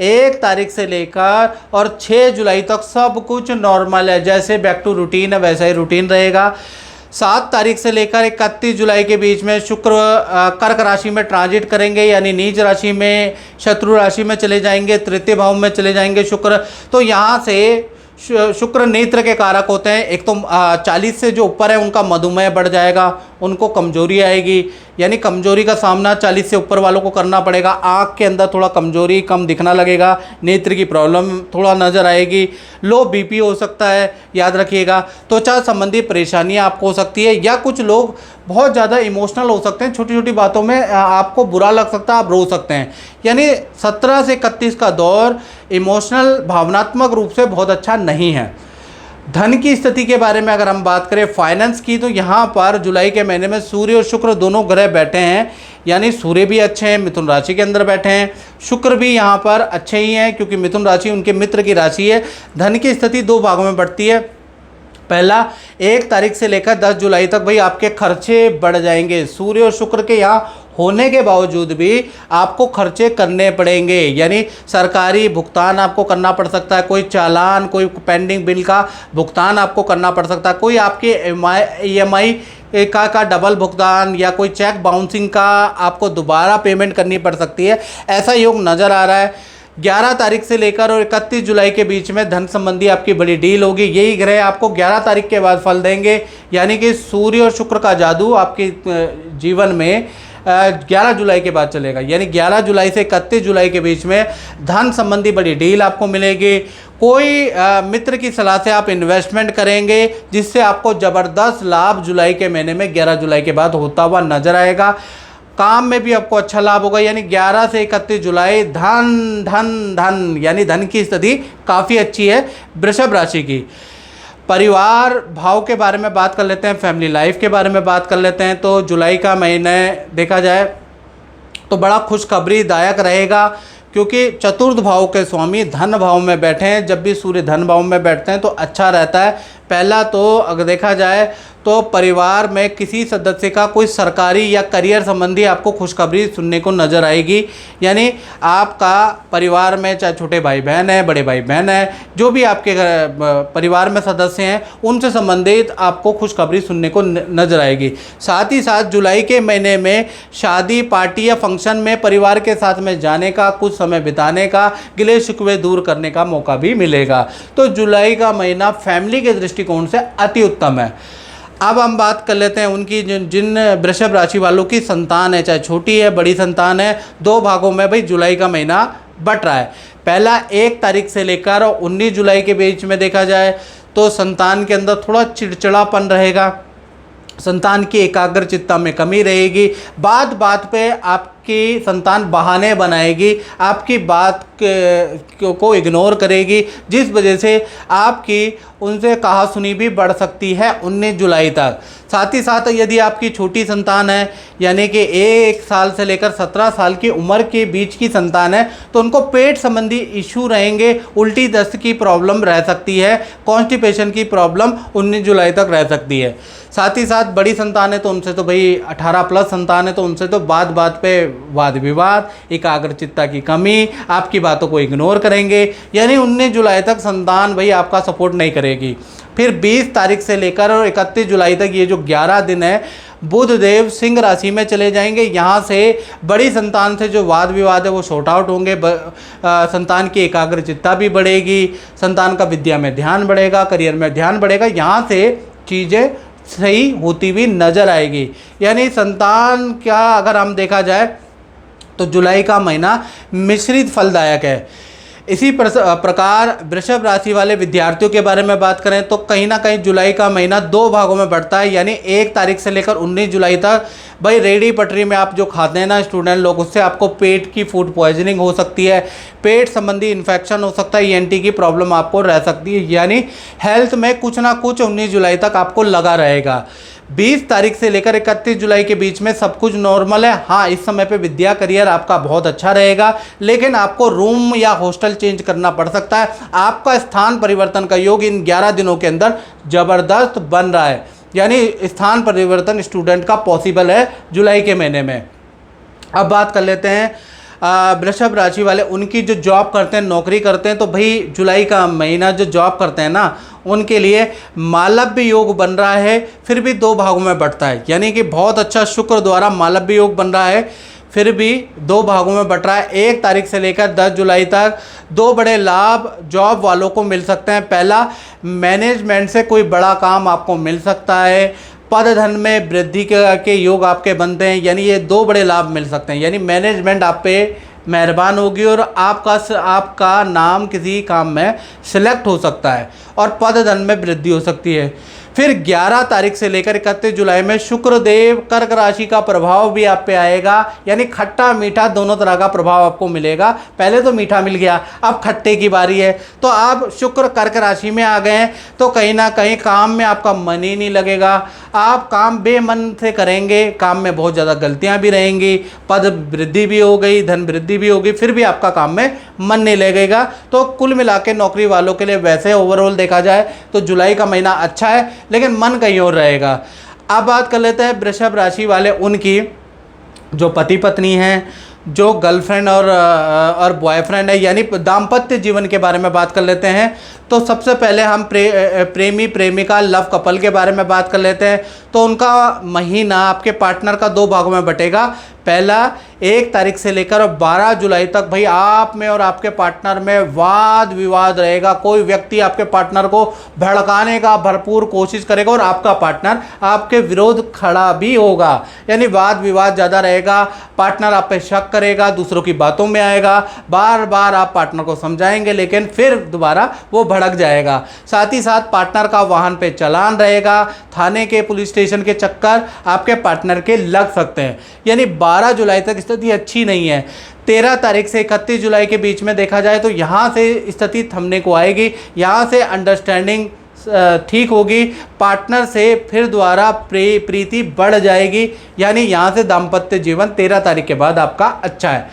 1 तारीख से लेकर और 6 जुलाई तक सब कुछ नॉर्मल है, जैसे बैक टू रूटीन है वैसा ही रूटीन रहेगा। 7 तारीख से लेकर 31 जुलाई के बीच में शुक्र कर्क राशि में ट्रांजिट करेंगे, यानी नीच राशि में, शत्रु राशि में चले जाएंगे, तृतीय भाव में चले जाएंगे शुक्र। तो यहाँ से शुक्र नेत्र के कारक होते हैं। एक तो 40 से जो ऊपर है उनका मधुमेह बढ़ जाएगा, उनको कमजोरी आएगी, यानी कमजोरी का सामना 40 से ऊपर वालों को करना पड़ेगा। आँख के अंदर थोड़ा कमजोरी कम दिखना लगेगा, नेत्र की प्रॉब्लम थोड़ा नज़र आएगी, लो बीपी हो सकता है, याद रखिएगा। त्वचा संबंधी परेशानियाँ आपको हो सकती है, या कुछ लोग बहुत ज़्यादा इमोशनल हो सकते हैं, छोटी छोटी बातों में आपको बुरा लग सकता है, आप रो सकते हैं। यानी 17 से 31 का दौर इमोशनल भावनात्मक रूप से बहुत अच्छा नहीं है। धन की स्थिति के बारे में अगर हम बात करें फाइनेंस की, तो यहाँ पर जुलाई के महीने में सूर्य और शुक्र दोनों ग्रह बैठे हैं, यानी सूर्य भी अच्छे हैं, मिथुन राशि के अंदर बैठे हैं, शुक्र भी यहाँ पर अच्छे ही हैं क्योंकि मिथुन राशि उनके मित्र की राशि है। धन की स्थिति 2 भागों में बढ़ती है। पहला, 1 तारीख से लेकर 10 जुलाई तक भाई आपके खर्चे बढ़ जाएंगे। सूर्य और शुक्र के यहाँ होने के बावजूद भी आपको खर्चे करने पड़ेंगे, यानी सरकारी भुगतान आपको करना पड़ सकता है, कोई चालान, कोई पेंडिंग बिल का भुगतान आपको करना पड़ सकता है, कोई आपके EMI का डबल भुगतान, या कोई चेक बाउंसिंग का आपको दोबारा पेमेंट करनी पड़ सकती है। ऐसा योग नज़र आ रहा है। 11 तारीख से लेकर और 31 जुलाई के बीच में धन संबंधी आपकी बड़ी डील होगी। यही ग्रह आपको 11 तारीख के बाद फल देंगे, यानी कि सूर्य और शुक्र का जादू आपके जीवन में 11 जुलाई के बाद चलेगा, यानी 11 जुलाई से 31 जुलाई के बीच में धन संबंधी बड़ी डील आपको मिलेगी। कोई मित्र की सलाह से आप इन्वेस्टमेंट करेंगे जिससे आपको ज़बरदस्त लाभ जुलाई के महीने में 11 जुलाई के बाद होता हुआ नजर आएगा। काम में भी आपको अच्छा लाभ होगा, यानी 11 से 31 जुलाई धन धन धन, यानी धन की स्थिति काफ़ी अच्छी है वृषभ राशि की। परिवार भाव के बारे में बात कर लेते हैं, फैमिली लाइफ के बारे में बात कर लेते हैं। तो जुलाई का महीना देखा जाए तो बड़ा खुशखबरीदायक रहेगा, क्योंकि चतुर्थ भाव के स्वामी धन भाव में बैठे हैं। जब भी सूर्य धन भाव में बैठते हैं तो अच्छा रहता है। पहला तो अगर देखा जाए तो परिवार में किसी सदस्य का कोई सरकारी या करियर संबंधी आपको खुशखबरी सुनने को नज़र आएगी, यानी आपका परिवार में चाहे छोटे भाई बहन है, बड़े भाई बहन है, जो भी आपके परिवार में सदस्य हैं उनसे संबंधित आपको खुशखबरी सुनने को नज़र आएगी। साथ ही साथ जुलाई के महीने में शादी, पार्टी या फंक्शन में परिवार के साथ में जाने का, कुछ समय बिताने का, गिले शिकवे दूर करने का मौका भी मिलेगा। तो जुलाई का महीना फैमिली के दृष्टिकोण से अति उत्तम है। अब हम बात कर लेते हैं उनकी जिन वृषभ राशि वालों की संतान है, चाहे छोटी है बड़ी संतान है, 2 भागों में भाई जुलाई का महीना बट रहा है। पहला 1 तारीख से लेकर 19 जुलाई के बीच में देखा जाए तो संतान के अंदर थोड़ा चिड़चिड़ापन रहेगा, संतान की एकाग्रचित्ता में कमी रहेगी, बात बात पे आपकी संतान बहाने बनाएगी, आपकी बात को इग्नोर करेगी, जिस वजह से आपकी उनसे कहा सुनी भी बढ़ सकती है 19 जुलाई तक। साथ ही साथ यदि आपकी छोटी संतान है, यानी कि 1 साल से लेकर 17 साल की उम्र के बीच की संतान है, तो उनको पेट संबंधी इशू रहेंगे, उल्टी दस्त की प्रॉब्लम रह सकती है, कॉन्स्टिपेशन की प्रॉब्लम 19 जुलाई तक रह सकती है। साथ ही साथ बड़ी संतान है तो उनसे तो भाई 18+ संतान है तो उनसे तो बात बात पे वाद विवाद, एकाग्रचित्ता की कमी, आपकी बातों को इग्नोर करेंगे, यानी 19 जुलाई तक संतान भाई आपका सपोर्ट नहीं करेगी। फिर 20 तारीख से लेकर और 31 जुलाई तक ये जो 11 दिन है, बुध देव सिंह राशि में चले जाएंगे। यहाँ से बड़ी संतान से जो वाद विवाद है वो शॉर्ट आउट होंगे, संतान की एकाग्रचित्ता भी बढ़ेगी, संतान का विद्या में ध्यान बढ़ेगा, करियर में ध्यान बढ़ेगा, यहाँ से चीज़ें सही होती हुई नजर आएगी। यानी संतान क्या अगर हम देखा जाए तो जुलाई का महीना मिश्रित फलदायक है। इसी प्रकार वृषभ राशि वाले विद्यार्थियों के बारे में बात करें तो कहीं ना कहीं जुलाई का महीना 2 भागों में बढ़ता है, यानी 1 तारीख से लेकर 19 जुलाई तक भाई रेडी पटरी में आप जो खाते हैं ना स्टूडेंट लोग, उससे आपको पेट की फूड पॉइजनिंग हो सकती है, पेट संबंधी इन्फेक्शन हो सकता है, ENT की प्रॉब्लम आपको रह सकती है, यानी हेल्थ में कुछ ना कुछ 19 जुलाई तक आपको लगा रहेगा। 20 तारीख से लेकर 31 जुलाई के बीच में सब कुछ नॉर्मल है। हाँ, इस समय पे विद्या करियर आपका बहुत अच्छा रहेगा, लेकिन आपको रूम या हॉस्टल चेंज करना पड़ सकता है। आपका स्थान परिवर्तन का योग इन 11 दिनों के अंदर ज़बरदस्त बन रहा है, यानी स्थान परिवर्तन स्टूडेंट का पॉसिबल है जुलाई के महीने में। अब बात कर लेते हैं वृषभ राशि वाले उनकी जो जॉब करते हैं, नौकरी करते हैं, तो भाई जुलाई का महीना जो जॉब करते हैं ना, उनके लिए मालव्य योग बन रहा है, फिर भी 2 भागों में बढ़ता है। यानी कि बहुत अच्छा शुक्र द्वारा मालव्य योग बन रहा है, फिर भी 2 भागों में बट रहा है। 1 तारीख से लेकर 10 जुलाई तक 2 बड़े लाभ जॉब वालों को मिल सकते हैं। पहला, मैनेजमेंट से कोई बड़ा काम आपको मिल सकता है। पद धन में वृद्धि के योग आपके बनते हैं, यानी ये 2 बड़े लाभ मिल सकते हैं। यानी मैनेजमेंट आप पे मेहरबान होगी और आपका नाम किसी काम में सिलेक्ट हो सकता है और पद धन में वृद्धि हो सकती है। फिर 11 तारीख से लेकर 31 जुलाई में शुक्रदेव कर्क राशि का प्रभाव भी आप पे आएगा, यानी खट्टा मीठा दोनों तरह का प्रभाव आपको मिलेगा। पहले तो मीठा मिल गया, अब खट्टे की बारी है। तो आप शुक्र कर्क राशि में आ गए हैं, तो कहीं ना कहीं काम में आपका मन ही नहीं लगेगा। आप काम बेमन से करेंगे, काम में बहुत ज़्यादा गलतियां भी रहेंगी, पद वृद्धि भी हो गई, धन वृद्धि भी होगी, फिर भी आपका काम में मन नहीं लगेगा। तो कुल मिला के नौकरी वालों के लिए वैसे ओवरऑल देखा जाए तो जुलाई का महीना अच्छा है, लेकिन मन कहीं और रहेगा। अब बात कर लेते हैं वृषभ राशि वाले उनकी, जो पति पत्नी हैं, जो गर्लफ्रेंड और बॉयफ्रेंड है, यानी दाम्पत्य जीवन के बारे में बात कर लेते हैं। तो सबसे पहले हम प्रेमी प्रेमिका लव कपल के बारे में बात कर लेते हैं। तो उनका महीना आपके पार्टनर का 2 भागों में बटेगा। पहला, 1 तारीख से लेकर 12 जुलाई तक भाई आप में और आपके पार्टनर में वाद विवाद रहेगा। कोई व्यक्ति आपके पार्टनर को भड़काने का भरपूर कोशिश करेगा और आपका पार्टनर आपके विरोध खड़ा भी होगा, यानी वाद विवाद ज़्यादा रहेगा। पार्टनर आप पे शक करेगा, दूसरों की बातों में आएगा, बार बार आप पार्टनर को समझाएंगे लेकिन फिर दोबारा वो भड़क जाएगा। साथ ही साथ पार्टनर का वाहन पे चालान रहेगा, थाने के पुलिस स्टेशन के चक्कर आपके पार्टनर के लग सकते हैं। यानी 12 जुलाई तक स्थिति अच्छी नहीं है। 13 तारीख से 31 जुलाई के बीच में देखा जाए तो यहाँ से स्थिति थमने को आएगी, यहाँ से अंडरस्टैंडिंग ठीक होगी, पार्टनर से फिर द्वारा प्रीति बढ़ जाएगी। यानी यहाँ से दाम्पत्य जीवन 13 तारीख के बाद आपका अच्छा है।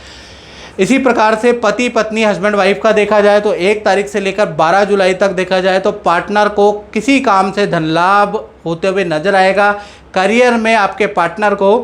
इसी प्रकार से पति पत्नी हस्बैंड वाइफ का देखा जाए तो 1 तारीख से लेकर 12 जुलाई तक देखा जाए तो पार्टनर को किसी काम से धन लाभ होते हुए नजर आएगा। करियर में आपके पार्टनर को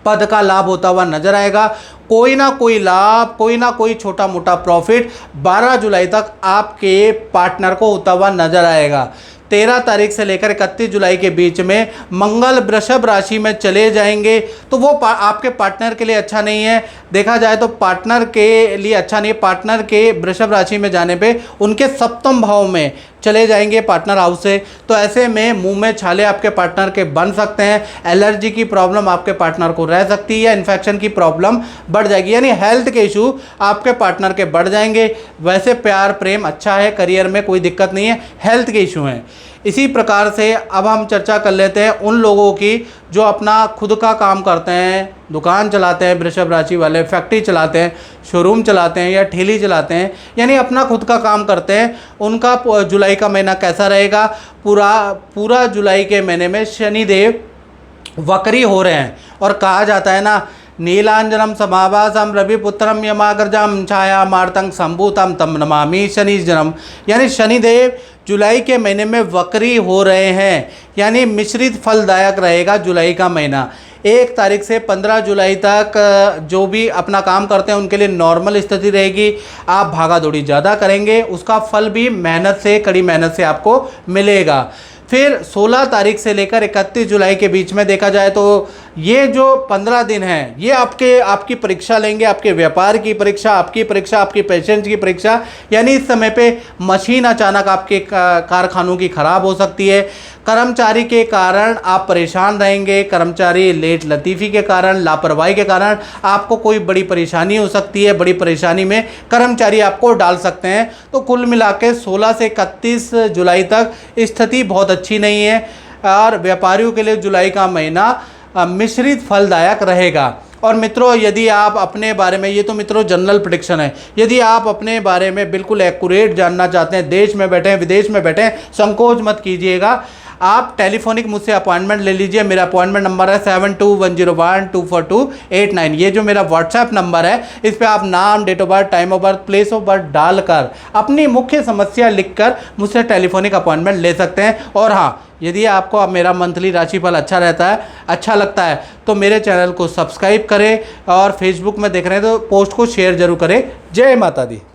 पद का लाभ होता हुआ नजर आएगा। कोई ना कोई लाभ, कोई ना कोई छोटा मोटा प्रॉफिट 12 जुलाई तक आपके पार्टनर को होता हुआ नजर आएगा। 13 तारीख से लेकर 31 जुलाई के बीच में मंगल वृषभ राशि में चले जाएंगे, तो वो आपके पार्टनर के लिए अच्छा नहीं है। देखा जाए तो पार्टनर के लिए अच्छा नहीं है। पार्टनर के वृषभ राशि में जाने पे उनके 7वें भाव में चले जाएंगे, पार्टनर हाउस से। तो ऐसे में मुंह में छाले आपके पार्टनर के बन सकते हैं, एलर्जी की प्रॉब्लम आपके पार्टनर को रह सकती है, या इन्फेक्शन की प्रॉब्लम बढ़ जाएगी, यानी हेल्थ के इशू आपके पार्टनर के बढ़ जाएंगे। वैसे प्यार प्रेम अच्छा है, करियर में कोई दिक्कत नहीं है, हेल्थ के इशू हैं। इसी प्रकार से अब हम चर्चा कर लेते हैं उन लोगों की जो अपना खुद का काम करते हैं, दुकान चलाते हैं, वृषभ राशि वाले फैक्ट्री चलाते हैं, शोरूम चलाते हैं या ठेली चलाते हैं, यानी अपना खुद का काम करते हैं। उनका जुलाई का महीना कैसा रहेगा? पूरा जुलाई के महीने में शनिदेव वक्री हो रहे हैं, और कहा जाता है ना, नीलांजनम समाभासम रविपुत्रम यमाग्रजम छाया मार्तंग संभूतम तम नमामि शनिजनम। यानी शनिदेव जुलाई के महीने में वक्री हो रहे हैं, यानी मिश्रित फलदायक रहेगा जुलाई का महीना। 1 तारीख से 15 जुलाई तक जो भी अपना काम करते हैं उनके लिए नॉर्मल स्थिति रहेगी। आप भागा दौड़ी ज़्यादा करेंगे, उसका फल भी मेहनत से, कड़ी मेहनत से आपको मिलेगा। फिर 16 तारीख से लेकर 31 जुलाई के बीच में देखा जाए तो ये जो 15 दिन हैं, ये आपकी परीक्षा लेंगे, आपके व्यापार की परीक्षा, आपकी पेशेंस की परीक्षा। यानी इस समय पे मशीन अचानक आपके कारखानों की खराब हो सकती है। कर्मचारी के कारण आप परेशान रहेंगे, कर्मचारी लेट लतीफ़ी के कारण, लापरवाही के कारण आपको कोई बड़ी परेशानी हो सकती है। बड़ी परेशानी में कर्मचारी आपको डाल सकते हैं। तो कुल मिला के 16 से 31 जुलाई तक स्थिति बहुत अच्छी नहीं है, और व्यापारियों के लिए जुलाई का महीना मिश्रित फलदायक रहेगा। और मित्रों, यदि आप अपने बारे में, ये तो मित्रों जनरल प्रेडिक्शन है, यदि आप अपने बारे में बिल्कुल एक्यूरेट जानना चाहते हैं, देश में बैठे विदेश में बैठे, संकोच मत कीजिएगा। आप टेलीफोनिक मुझसे अपॉइंटमेंट ले लीजिए। मेरा अपॉइंटमेंट नंबर है 7210124249। ये जो मेरा व्हाट्सएप नंबर है, इस पे आप नाम, date of birth, time of birth, place of birth डालकर अपनी मुख्य समस्या लिखकर मुझसे टेलीफोनिक अपॉइंटमेंट ले सकते हैं। और हाँ, यदि आपको अब मेरा मंथली राशिफल अच्छा लगता है तो मेरे चैनल को सब्सक्राइब करें और फेसबुक में देख रहे हैं तो पोस्ट को शेयर जरूर करें। जय माता दी।